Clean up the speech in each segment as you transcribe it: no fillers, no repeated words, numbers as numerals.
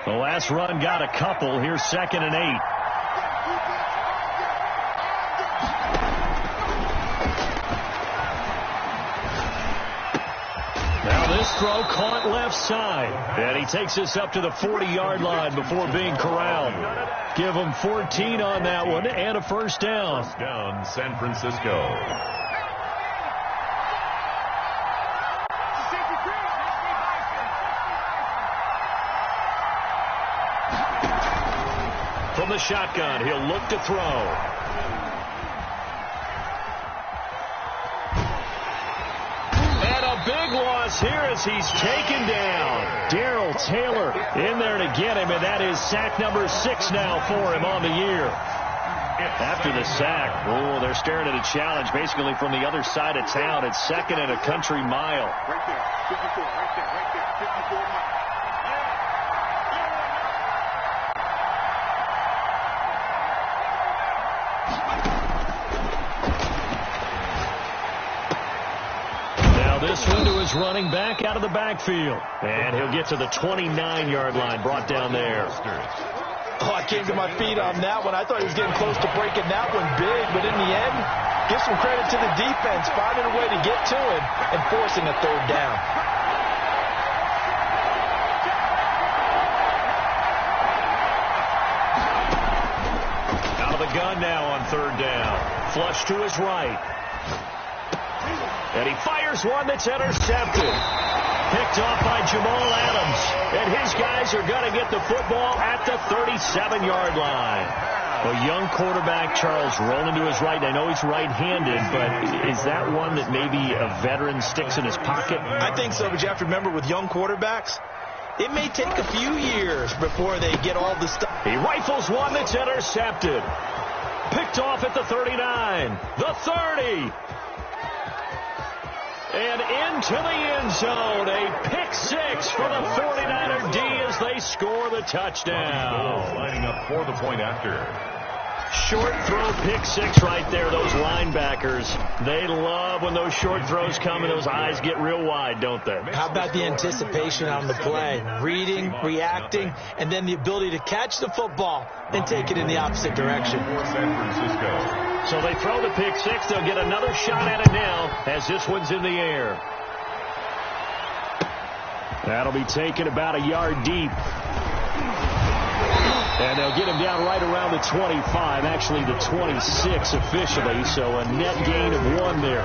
The last run got a couple. Here's 2nd and 8. Now this throw caught left side. And he takes us up to the 40-yard line before being corralled. Give him 14 on that one and a first down. First down, San Francisco. From the shotgun, he'll look to throw. And a big loss here as he's taken down. Darrell Taylor in there to get him, and that is sack number 6 now for him on the year. After the sack, they're staring at a challenge basically from the other side of town. It's 2nd and a country mile. Right there, 54, right there, 54 miles. This one to his running back out of the backfield. And he'll get to the 29-yard line, brought down there. Oh, I came to my feet on that one. I thought he was getting close to breaking that one big, but in the end, give some credit to the defense, finding a way to get to him and forcing a 3rd down. Out of the gun now on 3rd down. Flush to his right. And he fires one that's intercepted. Picked off by Jamal Adams. And his guys are going to get the football at the 37-yard line. A young quarterback, Charles, rolling to his right. I know he's right-handed, but is that one that maybe a veteran sticks in his pocket? I think so, but you have to remember with young quarterbacks, it may take a few years before they get all the stuff. He rifles one that's intercepted. Picked off at the 39. The 30. And into the end zone, a pick 6 for the 49er D as they score the touchdown. Lining up for the point after. Short throw, pick 6 right there. Those linebackers, they love when those short throws come and those eyes get real wide, don't they? How about the anticipation on the play? Reading, reacting, and then the ability to catch the football and take it in the opposite direction. For San Francisco. So they throw the pick 6. They'll get another shot at it now as this one's in the air. That'll be taken about a yard deep. And they'll get him down right around the 25, actually the 26 officially, so a net gain of 1 there.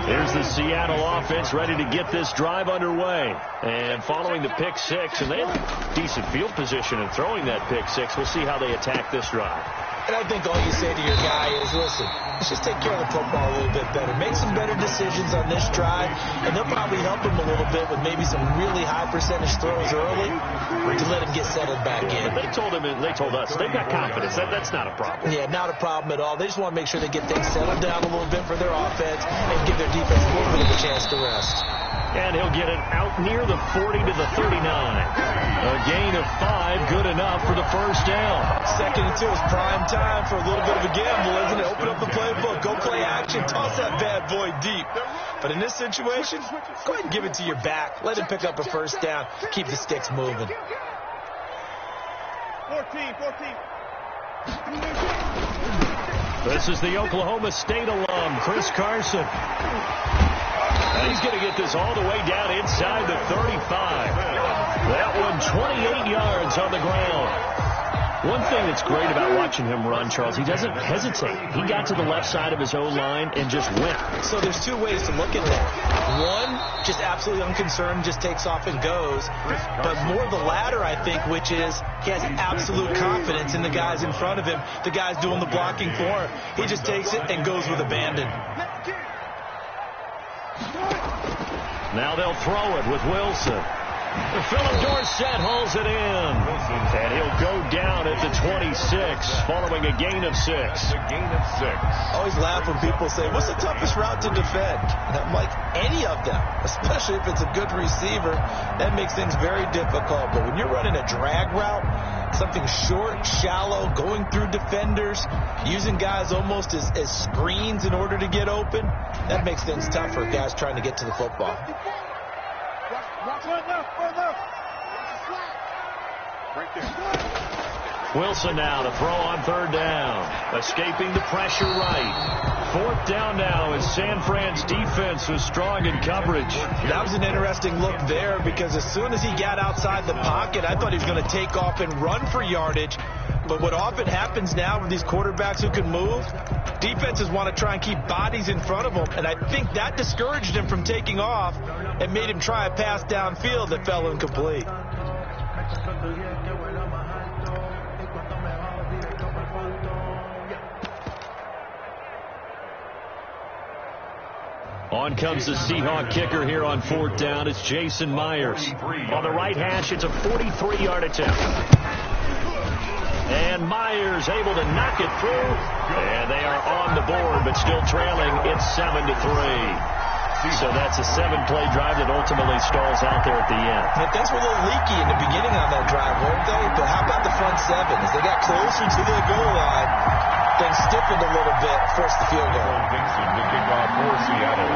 There's the Seattle offense ready to get this drive underway. And following the pick 6, and they have decent field position in throwing that pick 6. We'll see how they attack this drive. And I think all you say to your guy is, listen, let's just take care of the football a little bit better. Make some better decisions on this drive, and they'll probably help him a little bit with maybe some really high percentage throws early to let him get settled back in. They told us, they've got confidence. That's not a problem. Yeah, not a problem at all. They just want to make sure they get things settled down a little bit for their offense and give their defense a little bit of a chance to rest. And he'll get it out near the 40 to the 39. A gain of 5, good enough for the first down. 2nd and 2 is prime time for a little bit of a gamble, isn't it? Open up the playbook, go play action, toss that bad boy deep. But in this situation, go ahead and give it to your back. Let him pick up a first down. Keep the sticks moving. 14. This is the Oklahoma State alum, Chris Carson. And he's going to get this all the way down inside the 35. That one 28 yards on the ground. One thing that's great about watching him run, Charles, he doesn't hesitate. He got to the left side of his own line and just went. So there's 2 ways to look at that. One, just absolutely unconcerned, just takes off and goes. But more the latter, I think, which is he has absolute confidence in the guys in front of him, the guys doing the blocking for him. He just takes it and goes with abandon. Now they'll throw it with Wilson. Philip Dorsett hauls it in. And he'll go down at the 26, following a gain of 6. I always laugh when people say, what's the toughest route to defend? And I'm like, any of them, especially if it's a good receiver. That makes things very difficult. But when you're running a drag route, something short, shallow, going through defenders, using guys almost as screens in order to get open, that makes things tough for guys trying to get to the football. Watch one left. Right there. Wilson now to throw on third down. Escaping the pressure right. Fourth down now as San Fran's defense was strong in coverage. That was an interesting look there because as soon as he got outside the pocket, I thought he was going to take off and run for yardage. But what often happens now with these quarterbacks who can move, defenses want to try and keep bodies in front of them. And I think that discouraged him from taking off and made him try a pass downfield that fell incomplete. On comes the Seahawk kicker here on fourth down. It's Jason Myers. On the right hash, it's a 43-yard attempt. And Myers able to knock it through. And they are on the board, but still trailing. It's 7-3. So that's a 7-play drive that ultimately stalls out there at the end. And things were a little leaky in the beginning on that drive, weren't they? But how about the front seven? As they got closer to the goal line, things stiffened a little bit, forced the field goal. Dixon to kick off for Seattle.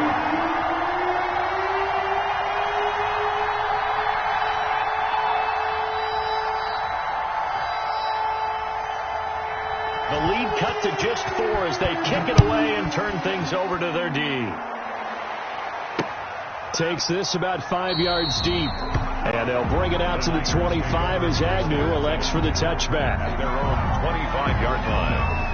The lead cut to just 4 as they kick it away and turn things over to their D. Takes this about 5 yards deep. And they'll bring it out to the 25 as Agnew elects for the touchback. At their own 25-yard line.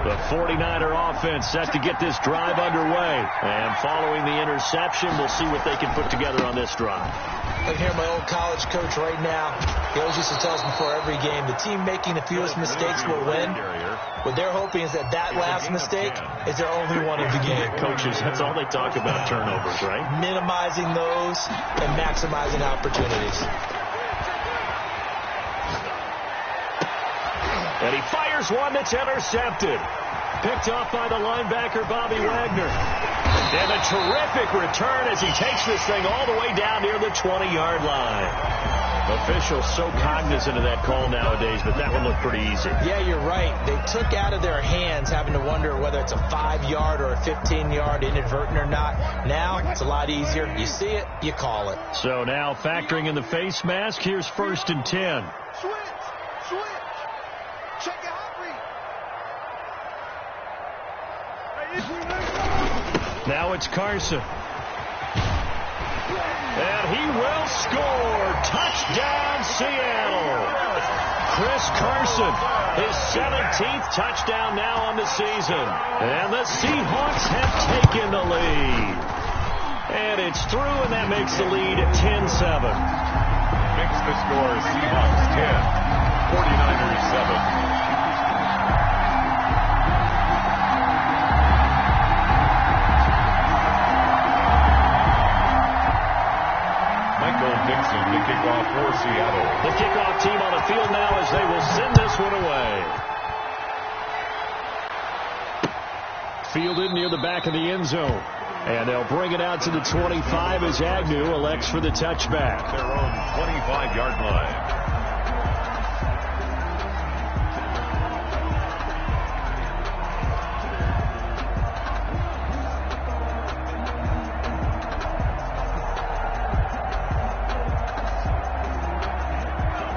The 49er offense set to get this drive underway. And following the interception, we'll see what they can put together on this drive. I hear my old college coach right now. He always used to tell us before every game, the team making the fewest mistakes will win. What they're hoping is that last mistake is their only one of the game. Coaches, that's all they talk about, turnovers, right? Minimizing those and maximizing opportunities. And he fires one that's intercepted. Picked off by the linebacker, Bobby Wagner. And a terrific return as he takes this thing all the way down near the 20-yard line. Officials so cognizant of that call nowadays, but that one looked pretty easy. Yeah, you're right. They took out of their hands having to wonder whether it's a 5-yard or a 15-yard inadvertent or not. Now, it's a lot easier. You see it, you call it. So now factoring in the face mask, here's 1st and 10. Switch. Check it out, Now it's Carson. And he will score. Touchdown, Seattle. Chris Carson, his 17th touchdown now on the season. And the Seahawks have taken the lead. And it's through, and that makes the lead 10-7. Makes the score Seahawks 10, 49ers 7. Dixon to kick off for Seattle. The kickoff team on the field now as they will send this one away. Fielded near the back of the end zone. And they'll bring it out to the 25 as Agnew elects for the touchback. Their own 25-yard line.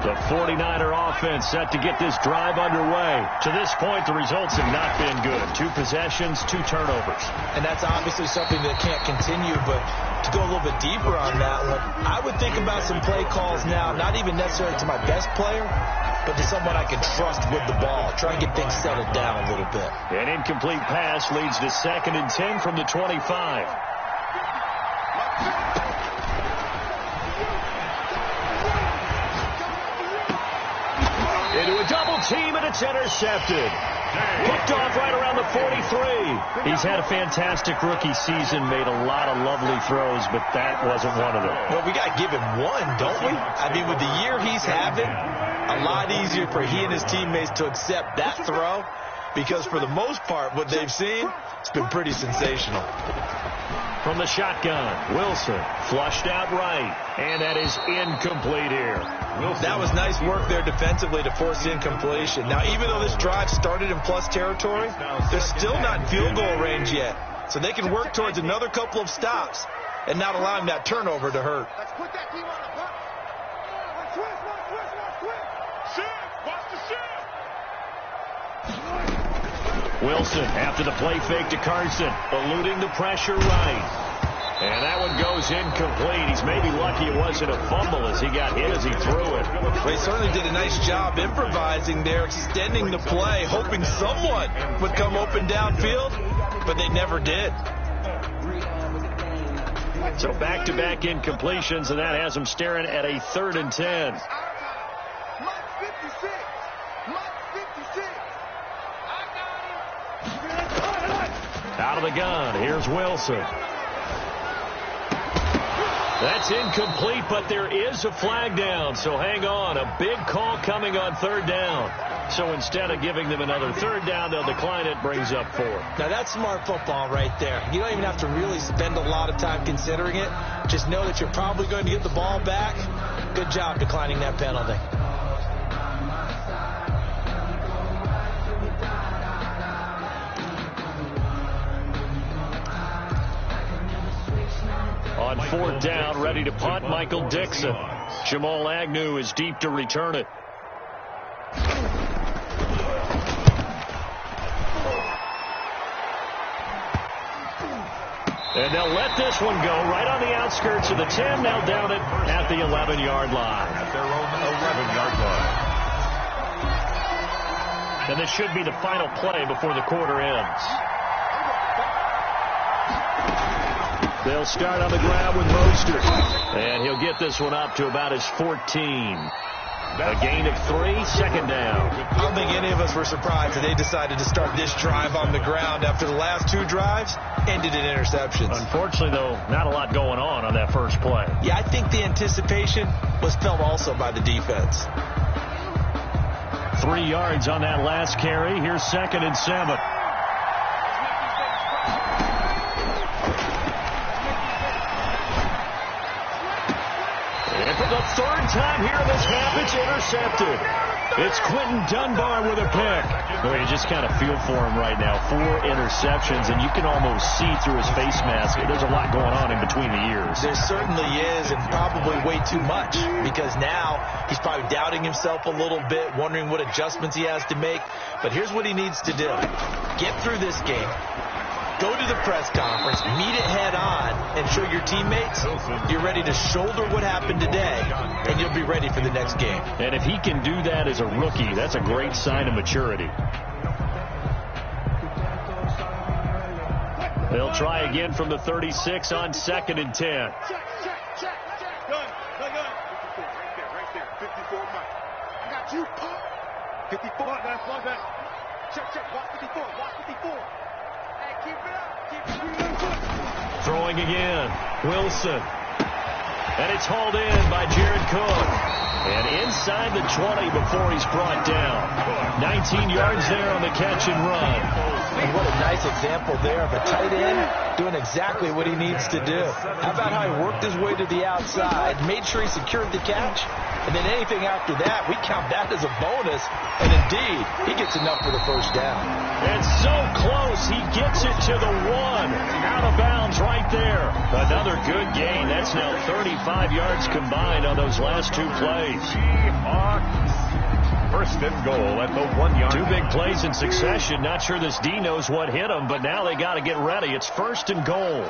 The 49er offense set to get this drive underway. To this point, the results have not been good. 2 possessions, 2 turnovers. And that's obviously something that can't continue, but to go a little bit deeper on that one, I would think about some play calls now, not even necessarily to my best player, but to someone I can trust with the ball. Try and get things settled down a little bit. An incomplete pass leads to 2nd and 10 from the 25. Into a double team, and it's intercepted. Picked off right around the 43. He's had a fantastic rookie season, made a lot of lovely throws, but that wasn't one of them. Well, we got to give him one, don't we? I mean, with the year he's having, a lot easier for he and his teammates to accept that throw, because for the most part, what they've seen, it's been pretty sensational. From the shotgun, Wilson flushed out right, and that is incomplete here. That was nice work there defensively to force the incompletion. Now, even though this drive started in plus territory, they're still not in field goal range yet. So they can work towards another couple of stops and not allowing that turnover to hurt. Let's put that team on the block. One twist. Watch the shift. Wilson after the play fake to Carson, eluding the pressure right. And that one goes incomplete. He's maybe lucky it wasn't a fumble as he got hit as he threw it. Well, he certainly did a nice job improvising there, extending the play, hoping someone would come open downfield, but they never did. So back-to-back incompletions, and that has him staring at a 3rd and 10. Out of the gun, here's Wilson. That's incomplete, but there is a flag down, so hang on. A big call coming on 3rd down. So instead of giving them another 3rd down, they'll decline it, brings up 4. Now, that's smart football right there. You don't even have to really spend a lot of time considering it. Just know that you're probably going to get the ball back. Good job declining that penalty. On 4th down, ready to punt, Michael Dixon. Jamal Agnew is deep to return it. And they'll let this one go right on the outskirts of the 10. Now down it at the 11-yard line. At their own 11-yard line. And this should be the final play before the quarter ends. They'll start on the ground with Mostert. And he'll get this one up to about his 14. A gain of 3, 2nd down. I don't think any of us were surprised that they decided to start this drive on the ground after the last 2 drives ended in interceptions. Unfortunately, though, not a lot going on that first play. Yeah, I think the anticipation was felt also by the defense. 3 yards on that last carry. Here's 2nd and 7. And for the 3rd time here in this half, it's intercepted. It's Quentin Dunbar with a pick. Well, you just kind of feel for him right now. 4 interceptions, and you can almost see through his face mask. There's a lot going on in between the ears. There certainly is, and probably way too much, because now he's probably doubting himself a little bit, wondering what adjustments he has to make. But here's what he needs to do. Get through this game. Go to the press conference, meet it head on, and show your teammates you're ready to shoulder what happened today, and you'll be ready for the next game. And if he can do that as a rookie, that's a great sign of maturity. They'll try again from the 36 on 2nd and 10. Check. Gun. Right there. 54, Mike. I got you, Pop. 54. Plug that. Check. Watch 54. Keep it up. Throwing again. Wilson. And it's hauled in by Jared Cook. And inside the 20 before he's brought down. 19 yards there on the catch and run. And what a nice example there of a tight end doing exactly what he needs to do. How about how he worked his way to the outside, made sure he secured the catch, and then anything after that, we count that as a bonus. And indeed, he gets enough for the 1st down. And so close, he gets it to the 1. Out of bounds right there. Another good gain. That's now 35 yards combined on those last 2 plays. Seahawks. 1st and goal at the 1-yard. 2 big plays in succession. Not sure this D knows what hit him, but now they got to get ready. It's 1st and goal.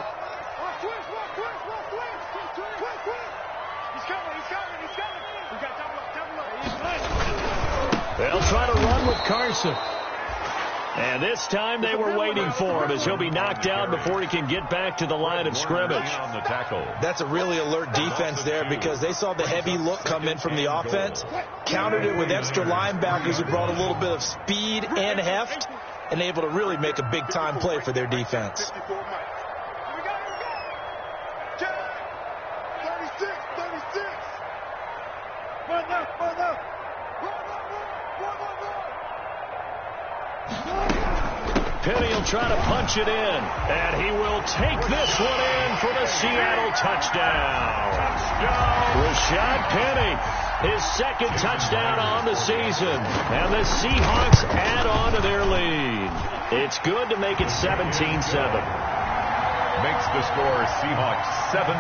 They'll try to run with Carson. And this time they were waiting for him as he'll be knocked out before he can get back to the line of scrimmage. On the tackle. That's a really alert defense there because they saw the heavy look come in from the offense, countered it with extra linebackers who brought a little bit of speed and heft, and able to really make a big-time play for their defense. 36. Run up. Penny will try to punch it in, and he will take this one in for the Seattle touchdown. Rashad Penny His second touchdown on the season. And the Seahawks add on to their lead. It's good to make it 17-7. Makes the score Seahawks 17,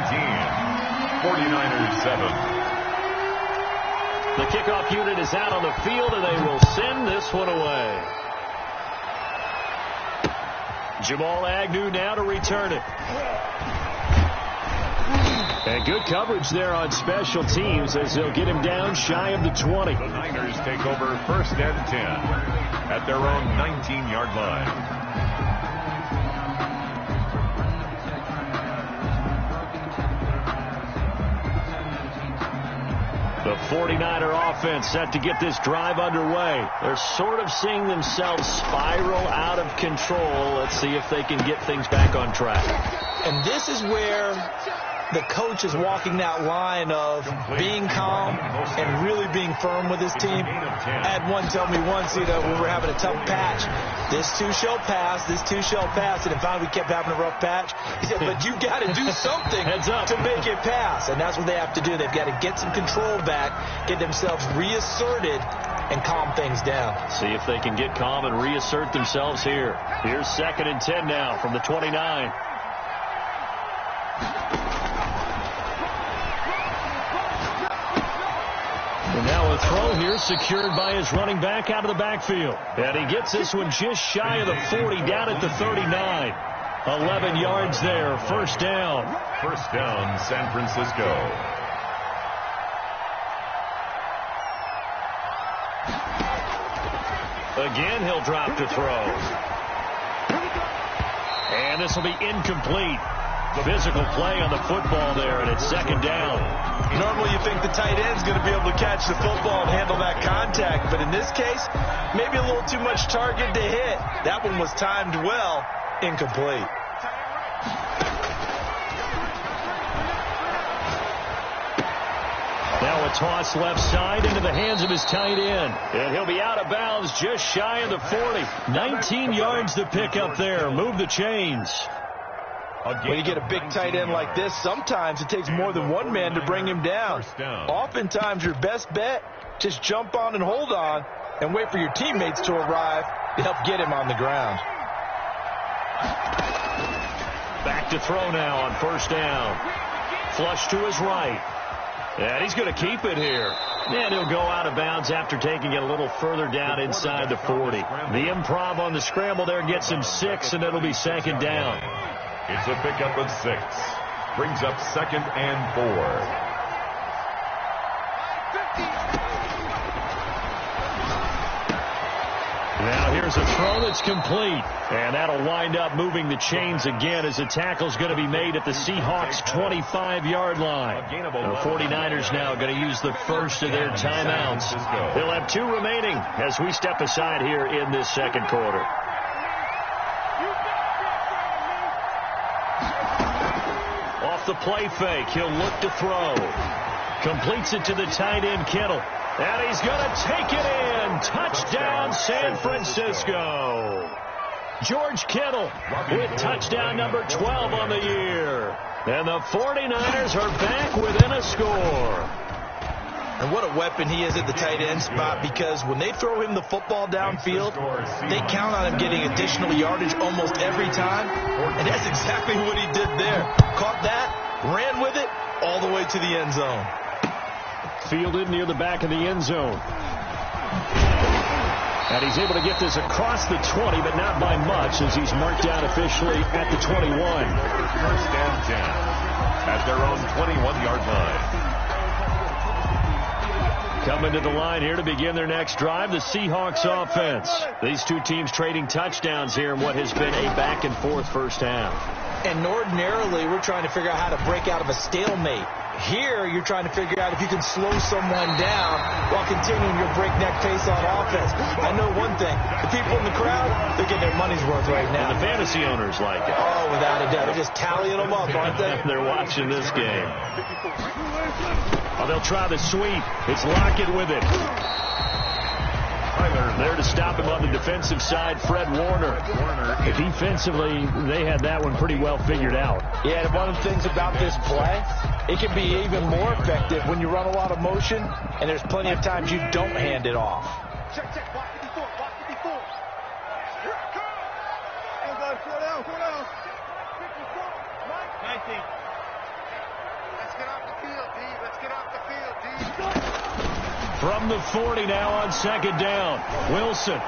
49ers 7. The kickoff unit is out on the field, and they will send this one away. Jamal Agnew now to return it. And good coverage there on special teams as they'll get him down shy of the 20. The Niners take over 1st and 10 at their own 19-yard line. The 49er offense set to get this drive underway. They're sort of seeing themselves spiral out of control. Let's see if they can get things back on track. And this is where the coach is walking that line of being calm and really being firm with his team. I had one tell me once, when we were having a tough patch, this too shall pass, this too shall pass, and if finally we kept having a rough patch, he said, but you got to do something to make it pass, and that's what they have to do. They've got to get some control back, get themselves reasserted, and calm things down. See if they can get calm and reassert themselves here. Here's 2nd and 10 now from the 29. And now a throw here secured by his running back out of the backfield. And he gets this one just shy of the 40 down at the 39. 11 yards there. 1st down. 1st down, San Francisco. Again, he'll drop to throw. And this will be incomplete. Physical play on the football there, and it's 2nd down. Normally you think the tight end's going to be able to catch the football and handle that contact, but in this case, maybe a little too much target to hit. That one was timed well, incomplete. Now a toss left side into the hands of his tight end. And he'll be out of bounds just shy of the 40. 19 yards to pick up there. Move the chains. When you get a big tight end like this, sometimes it takes more than one man to bring him down. Oftentimes, your best bet, just jump on and hold on and wait for your teammates to arrive to help get him on the ground. Back to throw now on 1st down. Flush to his right. And he's going to keep it here. And he'll go out of bounds after taking it a little further down inside the 40. The improv on the scramble there gets him 6, and it'll be 2nd down. It's a pickup of 6. Brings up 2nd and 4. Now here's a throw that's complete. And that'll wind up moving the chains again as the tackle's going to be made at the Seahawks' 25-yard line. The 49ers now going to use the first of their timeouts. They'll have 2 remaining as we step aside here in this 2nd quarter. The play fake. He'll look to throw. Completes it to the tight end, Kittle. And he's going to take it in. Touchdown, San Francisco. George Kittle with touchdown number 12 on the year. And the 49ers are back within a score. And what a weapon he is at the tight end spot, because when they throw him the football downfield, they count on him getting additional yardage almost every time. And that's exactly what he did there. Caught that, ran with it, all the way to the end zone. Fielded near the back of the end zone. And he's able to get this across the 20, but not by much, as he's marked down officially at the 21. 1st and 10 at their own 21-yard line. Coming to the line here to begin their next drive, the Seahawks offense. These 2 teams trading touchdowns here in what has been a back-and-forth 1st half. And ordinarily, we're trying to figure out how to break out of a stalemate. Here, you're trying to figure out if you can slow someone down while continuing your breakneck pace on offense. I know one thing. The people in the crowd, they're getting their money's worth right now. And the fantasy owners like it. Oh, without a doubt. They're just tallying them up, aren't they? They're watching this game. Oh, they'll try the sweep. It's Lockett with it. There to stop him on the defensive side, Fred Warner. Defensively, they had that one pretty well figured out. Yeah, and one of the things about this play, it can be even more effective when you run a lot of motion, and there's plenty of times you don't hand it off. Check, check. Block 54. Block 54. Here it comes. Slow down. 54. Mike. 19. Let's get off the field, D. Let's get off the field, D. From the 40 now on second down. Wilson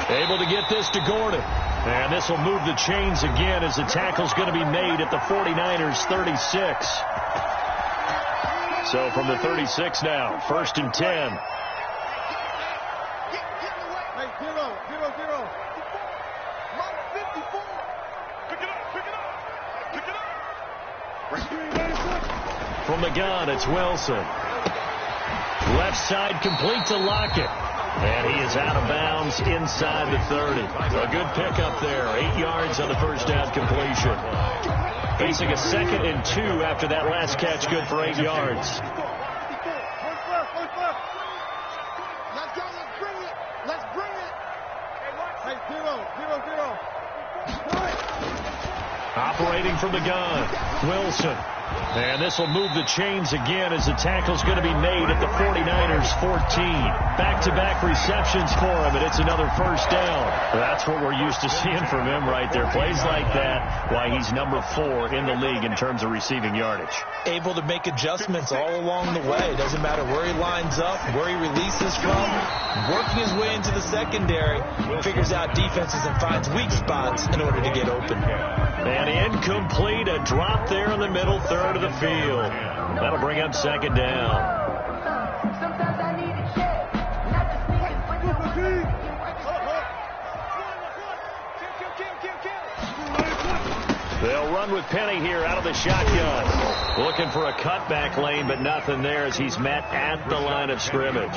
able to get this to Gordon. And this will move the chains again as the tackle's going to be made at the 49ers 36. So from the 36 now, 1st and 10. Hey, 0. Mike 54. Pick it up. From the gun, it's Wilson. Left side complete to Lockett. And he is out of bounds inside the 30. A good pickup there. 8 yards on the first down completion. Facing a 2nd and 2 after that last catch, good for 8 yards. Let's bring it. Hey, 0. Operating from the gun, Wilson. And this will move the chains again as the tackle's going to be made at the 49ers 14. Back-to-back receptions for him, and it's another first down. That's what we're used to seeing from him right there. Plays like that, why he's number 4 in the league in terms of receiving yardage. Able to make adjustments all along the way. Doesn't matter where he lines up, where he releases from. Working his way into the secondary, figures out defenses and finds weak spots in order to get open. And incomplete, a drop there in the middle third of the field. That'll bring up second down. They'll run with Penny here out of the shotgun. Looking for a cutback lane, but nothing there as he's met at the line of scrimmage.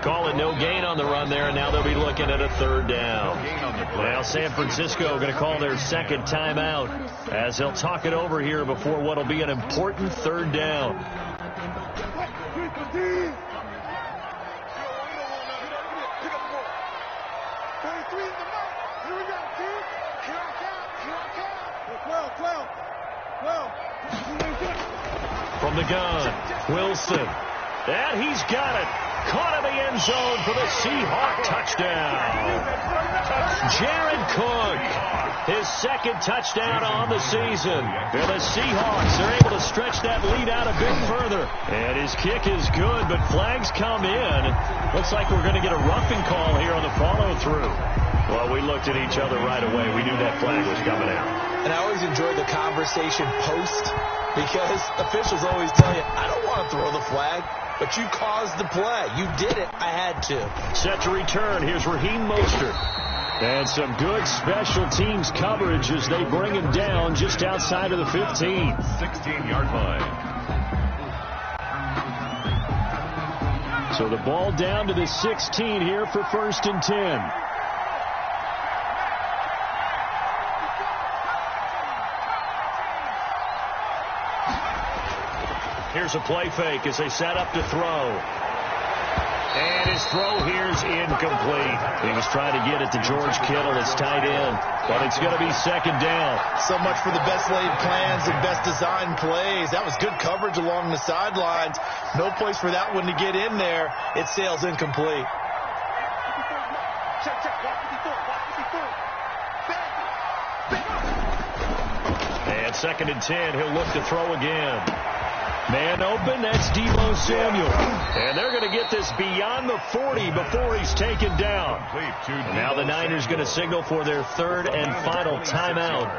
Call it no gain on the run there, and now they'll be looking at a third down. Now San Francisco going to call their second timeout as they'll talk it over here before what will be an important third down. From the gun, Wilson. And he's got it. Caught in the end zone for the Seahawk touchdown. Jared Cook, his second touchdown on the season. And the Seahawks are able to stretch that lead out a bit further. And his kick is good, but flags come in. Looks like we're going to get a roughing call here on the follow-through. Well, we looked at each other right away. We knew that flag was coming out. And I always enjoy the conversation post because officials always tell you, I don't want to throw the flag. But you caused the play. You did it. I had to. Set to return. Here's Raheem Mostert. And some good special teams coverage as they bring him down just outside of the 15. 16-yard line. So the ball down to the 16 here for 1st and 10. Here's a play fake as they set up to throw. And his throw here's incomplete. He was trying to get it to George Kittle, his tight end. But it's going to be second down. So much for the best laid plans and best designed plays. That was good coverage along the sidelines. No place for that one to get in there. It sails incomplete. And 2nd and 10. He'll look to throw again. Man open, that's Deebo Samuel. And they're going to get this beyond the 40 before he's taken down. And now the Niners going to signal for their third and final timeout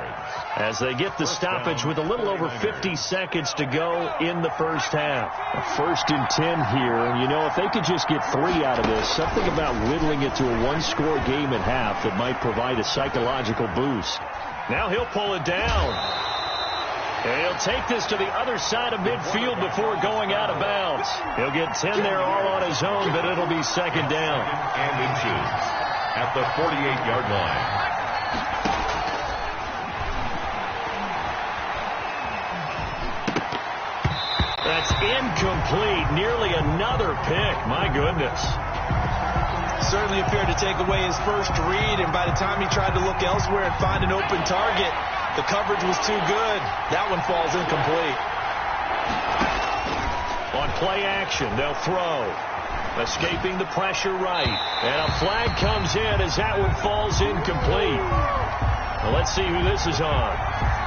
as they get the stoppage with a little over 50 seconds to go in the first half. 1st and 10 here, and you know, if they could just get 3 out of this, something about whittling it to a one-score game at half that might provide a psychological boost. Now he'll pull it down. And he'll take this to the other side of midfield before going out of bounds. He'll get 10 there all on his own, but it'll be second down. And inches at the 48-yard line. That's incomplete. Nearly another pick. My goodness. certainly appeared to take away his first read, and by the time he tried to look elsewhere and find an open target, the coverage was too good. That one falls incomplete. On play action, they'll throw. Escaping the pressure right. And a flag comes in as that one falls incomplete. Well, let's see who this is on.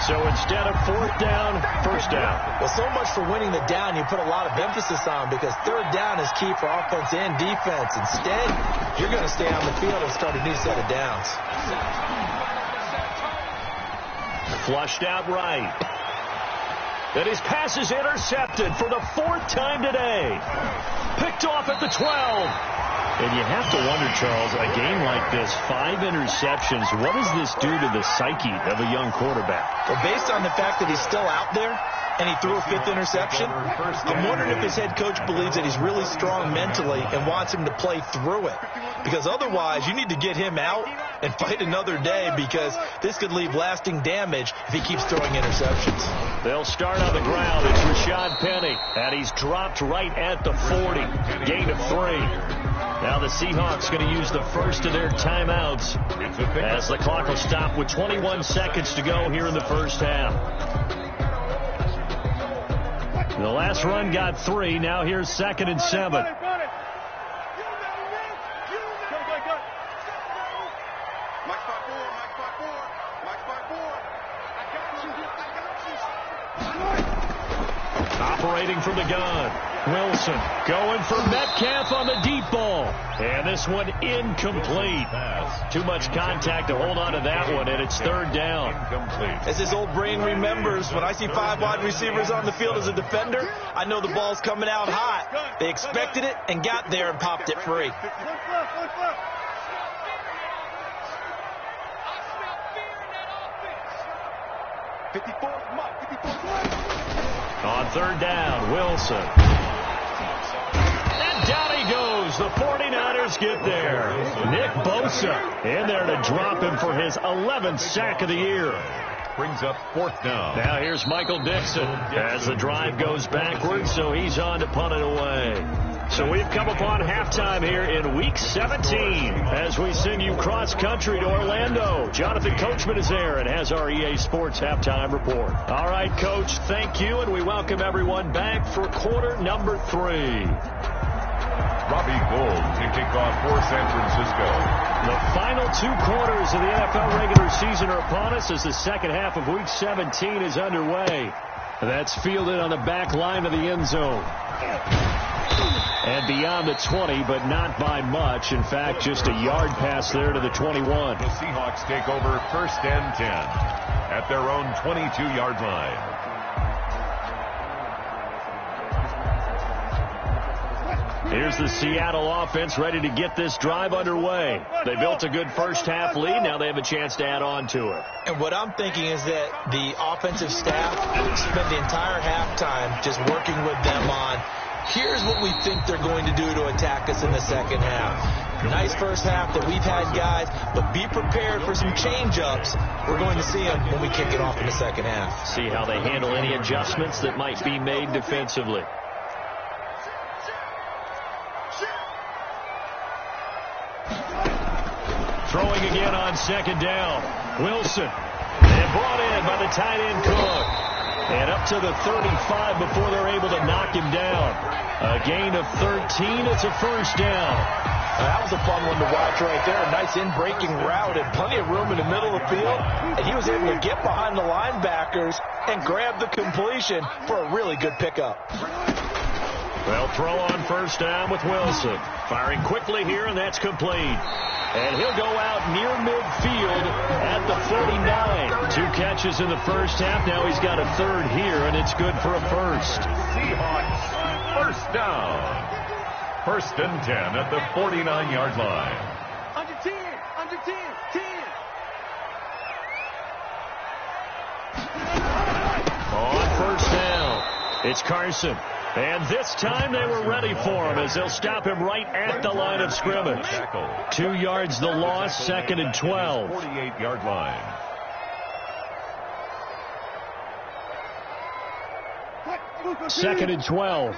So instead of fourth down, first down. Well, so much for winning the down you put a lot of emphasis on, because third down is key for offense and defense. Instead, you're going to stay on the field and start a new set of downs. Flushed out right. And his pass is intercepted for the fourth time today. Picked off at the 12. And you have to wonder, Charles, a game like this, 5 interceptions, what does this do to the psyche of a young quarterback? Well, based on the fact that he's still out there and he threw a 5th interception, I'm wondering if his head coach believes that he's really strong mentally and wants him to play through it. Because otherwise, you need to get him out and fight another day, because this could leave lasting damage if he keeps throwing interceptions. They'll start on the ground. It's Rashad Penny, and he's dropped right at the 40. Gain of 3. Now the Seahawks going to use the first of their timeouts as the clock will stop with 21 seconds to go here in the first half. The last run got 3. Now here's 2nd and 7. Operating from the gun. Wilson going for Metcalf on the deep ball. And this one incomplete. Too much contact to hold on to that one, and it's third down. As his old brain remembers, when I see 5 wide receivers on the field as a defender, I know the ball's coming out hot. They expected it and got there and popped it free. On third down, Wilson. And down he goes. The 49ers get there. Nick Bosa in there to drop him for his 11th sack of the year. Brings up fourth down. Now here's Michael Dixon as the drive goes backwards, so he's on to punt it away. So we've come upon halftime here in Week 17 as we send you cross-country to Orlando. Jonathan Coachman is there and has our EA Sports halftime report. All right, Coach, thank you, and we welcome everyone back for quarter number 3. Robbie Gould to kick off for San Francisco. The final 2 quarters of the NFL regular season are upon us as the second half of Week 17 is underway. That's fielded on the back line of the end zone. And beyond the 20, but not by much. In fact, just a yard pass there to the 21. The Seahawks take over 1st and 10 at their own 22-yard line. Here's the Seattle offense ready to get this drive underway. They built a good first half lead. Now they have a chance to add on to it. And what I'm thinking is that the offensive staff spent the entire halftime just working with them on, here's what we think they're going to do to attack us in the second half. Nice first half that we've had, guys, but be prepared for some change-ups. We're going to see them when we kick it off in the second half. See how they handle any adjustments that might be made defensively. Throwing again on second down. Wilson. And brought in by the tight end Cook. And up to the 35 before they're able to knock him down. A gain of 13. It's a first down. That was a fun one to watch right there. A nice in-breaking route and plenty of room in the middle of the field. And he was able to get behind the linebackers and grab the completion for a really good pickup. They'll throw on first down with Wilson. Firing quickly here, and that's complete. And he'll go out near midfield at the 49. 2 catches in the first half. Now he's got a third here, and it's good for a first. Seahawks, first down. 1st and 10 at the 49-yard line. Under 10, under 10, 10. On first down, it's Carson. And this time they were ready for him as they'll stop him right at the line of scrimmage. 2 yards the loss, 2nd and 12. 48-yard line. Second and 12.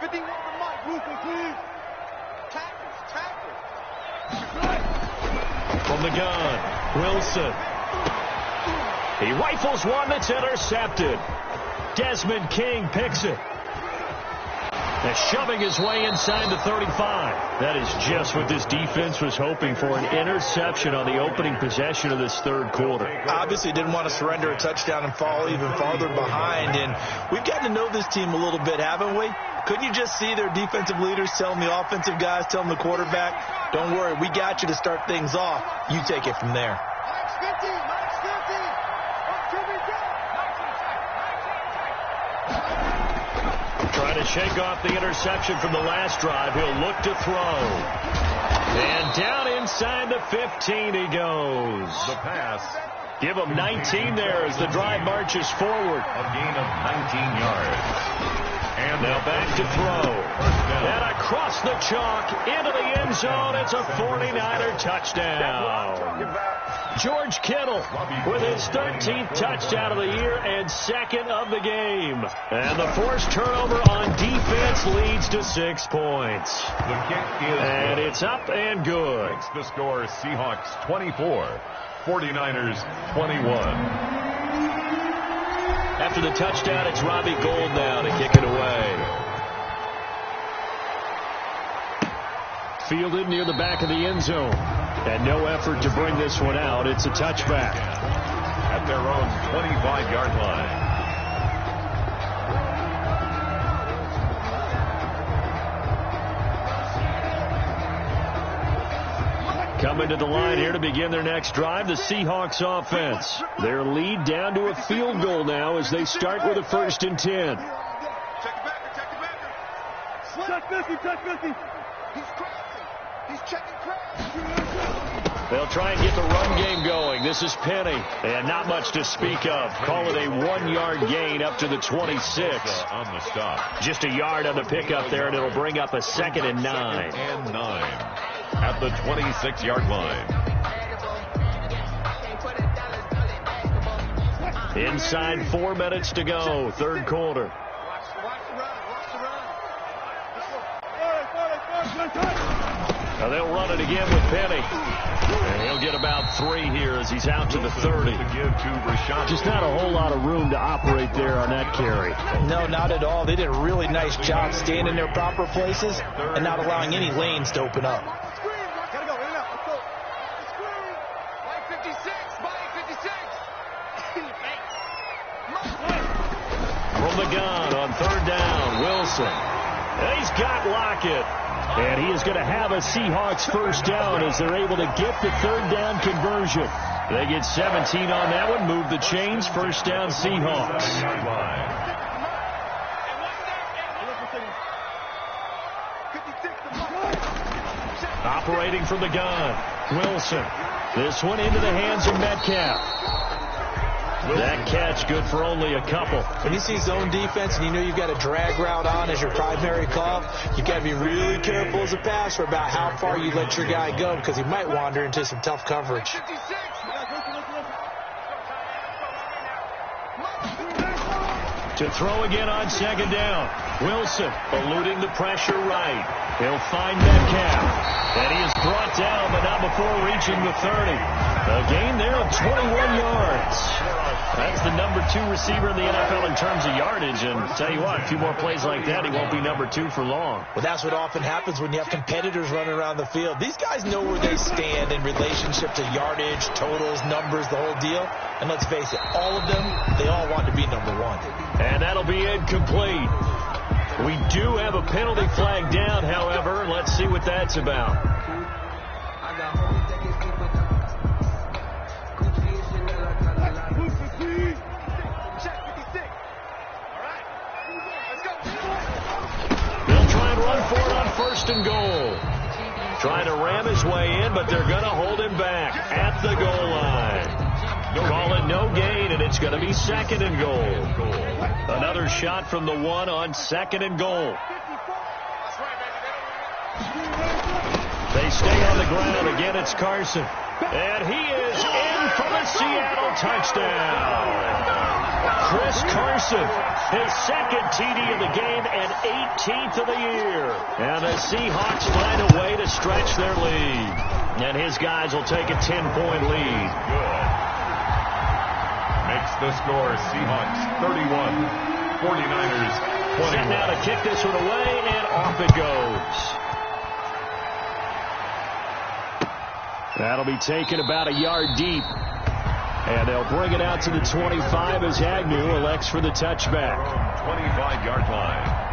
51 for Mike. From the gun, Wilson. He rifles one that's intercepted. Desmond King picks it. And shoving his way inside the 35. That is just what this defense was hoping for, an interception on the opening possession of this third quarter. Obviously didn't want to surrender a touchdown and fall even farther behind. And we've gotten to know this team a little bit, haven't we? Couldn't you just see their defensive leaders telling the offensive guys, telling the quarterback, don't worry, we got you to start things off. You take it from there. Trying to shake off the interception from the last drive. He'll look to throw. And down inside the 15 he goes. The pass. Give him 19 there as the drive marches forward. A gain of 19 yards. And now back to throw. And across the chalk into the end zone. It's a 49er touchdown. George Kittle with his 13th touchdown of the year and second of the game. And the forced turnover on defense leads to 6 points. The kick is and good. It's up and good. Makes the score Seahawks 24, 49ers 21. After the touchdown, it's Robbie Gould now to kick it away. Fielded near the back of the end zone. And no effort to bring this one out. It's a touchback. At their own 25-yard line. Coming to the line here to begin their next drive, the Seahawks offense. Their lead down to a field goal now as they start with a 1st and 10. Check 50. He's crossing. He's checking cross. They'll try and get the run game going. This is Penny. And not much to speak of. Call it a 1-yard gain up to the 26. On the stop. Just a yard on the pickup there, and it'll bring up a 2nd and 9. 2nd and 9. At the 26-yard line. Inside 4 minutes to go, third quarter. Now they'll run it again with Penny. And he'll get about 3 here as he's out to the 30. Just not a whole lot of room to operate there on that carry. No, not at all. They did a really nice job staying in their proper places and not allowing any lanes to open up. From the gun on 3rd down, Wilson. And he's got Lockett. And he is going to have a Seahawks 1st down as they're able to get the 3rd down conversion. They get 17 on that one, move the chains, 1st down Seahawks. Operating from the gun, Wilson. This one into the hands of Metcalf. That catch good for only a couple. When you see zone defense and you know you've got a drag route on as your primary call, you've got to be really careful as a passer about how far you let your guy go because he might wander into some tough coverage. To throw again on 2nd down. Wilson eluding the pressure right. He'll find Metcalf. And he is brought down, but not before reaching the 30. A gain there of 21 yards. That's the number 2 receiver in the NFL in terms of yardage. And tell you what, a few more plays like that, he won't be number 2 for long. Well, that's what often happens when you have competitors running around the field. These guys know where they stand in relationship to yardage, totals, numbers, the whole deal. And let's face it, all of them, they all want to be number 1. And that'll be incomplete. We do have a penalty flag down, however. Let's see what that's about. They'll try and run for it on 1st and goal. Trying to ram his way in, but they're going to hold him back at the goal line. Call it no gain, and it's going to be 2nd and goal. Another shot from the 1 on 2nd and goal. They stay on the ground. Again, it's Carson. And he is in for the Seattle touchdown. Chris Carson, his second TD of the game and 18th of the year. And the Seahawks find a way to stretch their lead. And his guys will take a 10-point lead. Good. Makes the score Seahawks 31, 49ers 21. Set now to kick this one away, and off it goes. That'll be taken about a yard deep. And they'll bring it out to the 25 as Agnew elects for the touchback. 25-yard line.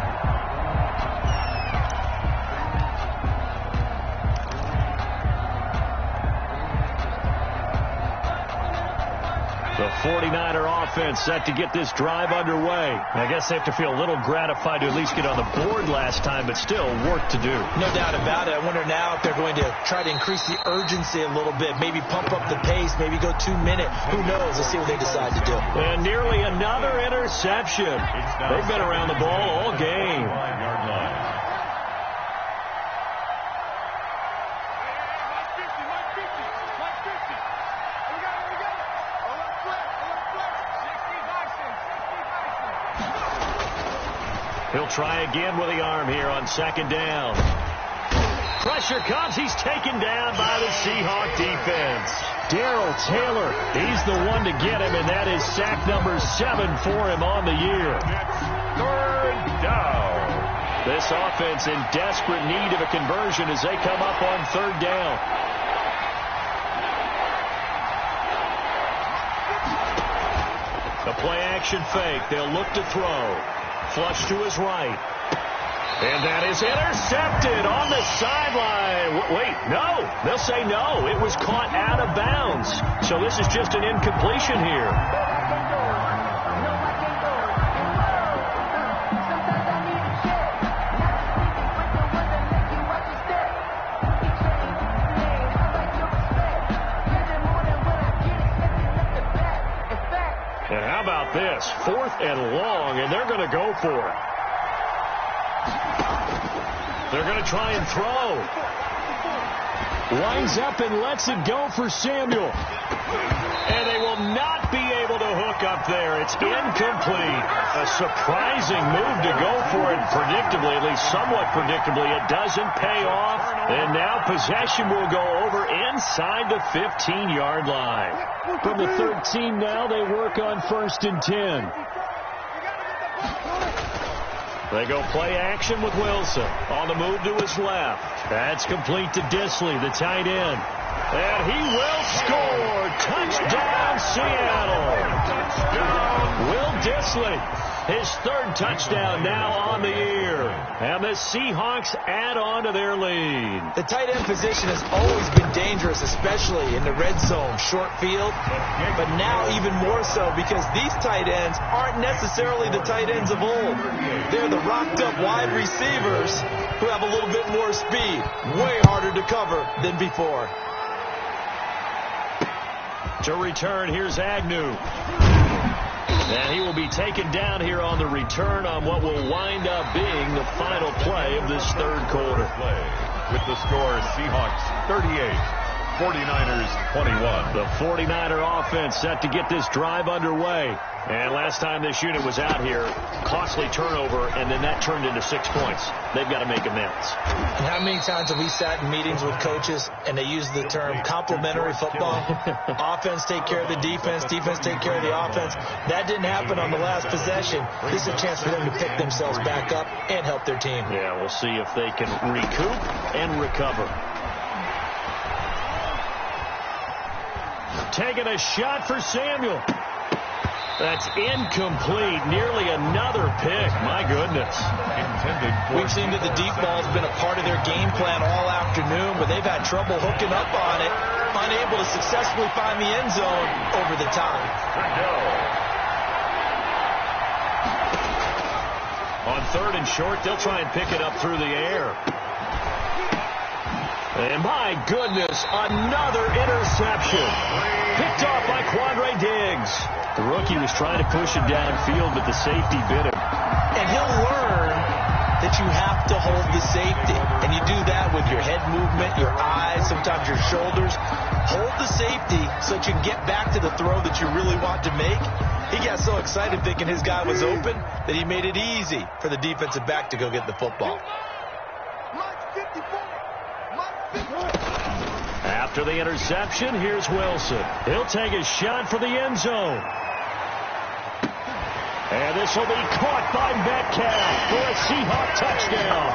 The 49er offense set to get this drive underway. I guess they have to feel a little gratified to at least get on the board last time, but still work to do. No doubt about it. I wonder now if they're going to try to increase the urgency a little bit, maybe pump up the pace, maybe go 2 minute. Who knows? Let's see what they decide to do. And nearly another interception. They've been around the ball all game. 5-yard line. He'll try again with the arm here on second down. Pressure comes. He's taken down by the Seahawk defense. Darrell Taylor, he's the one to get him, and that is sack number 7 for him on the year. Third down. This offense in desperate need of a conversion as they come up on third down. The play action fake. They'll look to throw. Flush to his right. And that is intercepted on the sideline. Wait, no. They'll say no. It was caught out of bounds. So this is just an incompletion here. And how about this? 4th and long, and they're going to go for it. They're going to try and throw. Lines up and lets it go for Samuel. And they will not be able to hook up there. It's incomplete. A surprising move to go for it predictably, at least somewhat predictably. It doesn't pay off. And now possession will go over inside the 15-yard line. From the 13 now, they work on 1st and 10. They go play action with Wilson. On the move to his left. That's complete to Disley, the tight end. And he will score. Touchdown, Seattle. Touchdown, Will Disley. His 3rd touchdown now on the year. And the Seahawks add on to their lead. The tight end position has always been dangerous, especially in the red zone, short field. But now even more so because these tight ends aren't necessarily the tight ends of old. They're the rocked-up wide receivers who have a little bit more speed. Way harder to cover than before. To return, here's Agnew. And he will be taken down here on the return on what will wind up being the final play of this 3rd quarter. With the score, Seahawks 38, 49ers 21. The 49er offense set to get this drive underway. And last time this unit was out here, costly turnover, and then that turned into 6 points. They've got to make amends. And how many times have we sat in meetings with coaches and they use the term complementary football? Offense take care of the defense, defense take care of the offense. That didn't happen on the last possession. This is a chance for them to pick themselves back up and help their team. Yeah, we'll see if they can recoup and recover. Taking a shot for Samuel. That's incomplete. Nearly another pick. My goodness. We've seen that the deep ball has been a part of their game plan all afternoon, but they've had trouble hooking up on it, unable to successfully find the end zone over the top. On 3rd and short, they'll try and pick it up through the air. And my goodness, another interception. Picked off by Quandre Diggs. The rookie was trying to push it downfield, but the safety bit him. And he'll learn that you have to hold the safety. And you do that with your head movement, your eyes, sometimes your shoulders. Hold the safety so that you can get back to the throw that you really want to make. He got so excited thinking his guy was open that he made it easy for the defensive back to go get the football. After the interception, here's Wilson. He'll take a shot for the end zone. And this will be caught by Metcalf for a Seahawk touchdown.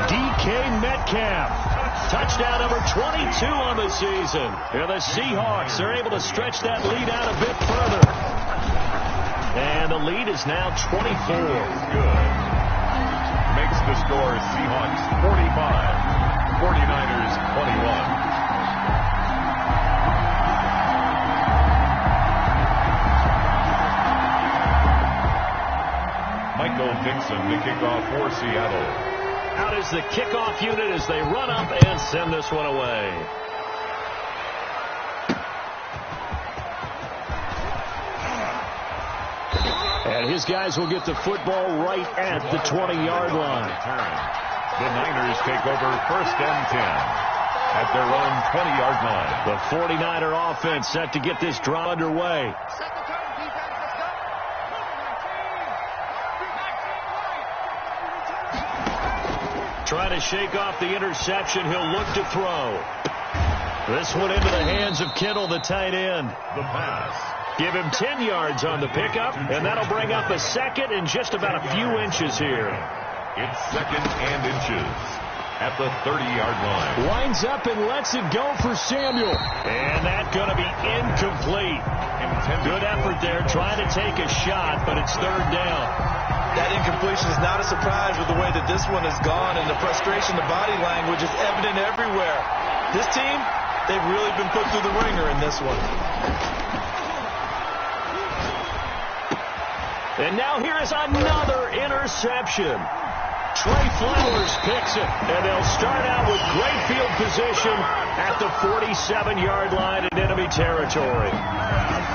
DK Metcalf. Touchdown number 22 on the season. And the Seahawks are able to stretch that lead out a bit further. And the lead is now 24. Good. Makes the score Seahawks 45, 49ers 21. Michael Dixon, the kickoff for Seattle. Out is the kickoff unit as they run up and send this one away. And his guys will get the football right at the 20-yard line. The Niners take over 1st and 10 at their own 20-yard line. The 49er offense set to get this draw underway. Trying to shake off the interception. He'll look to throw. This one into the hands of Kittle, the tight end. The pass. Give him 10 yards on the pickup, and that'll bring up a second and just about a few inches here. It's 2nd and inches at the 30-yard line. Lines up and lets it go for Samuel. And that's going to be incomplete. Good effort there trying to take a shot, but it's 3rd down. That incompletion is not a surprise with the way that this one has gone, and the frustration, the body language is evident everywhere. This team, they've really been put through the ringer in this one. And now here is another interception. Trey Flowers picks it, and they'll start out with great field position at the 47-yard line in enemy territory.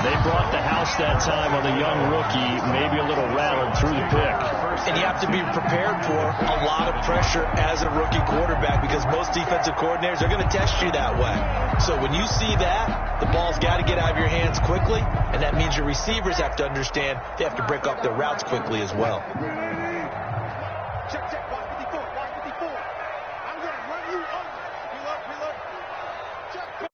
They brought the house that time on the young rookie, maybe a little rattled through the pick. And you have to be prepared for a lot of pressure as a rookie quarterback because most defensive coordinators are going to test you that way. So when you see that, the ball's got to get out of your hands quickly, and that means your receivers have to understand they have to break up their routes quickly as well. Check, check, watch 54, watch 54. I'm going to run you over. Reload, reload. Check.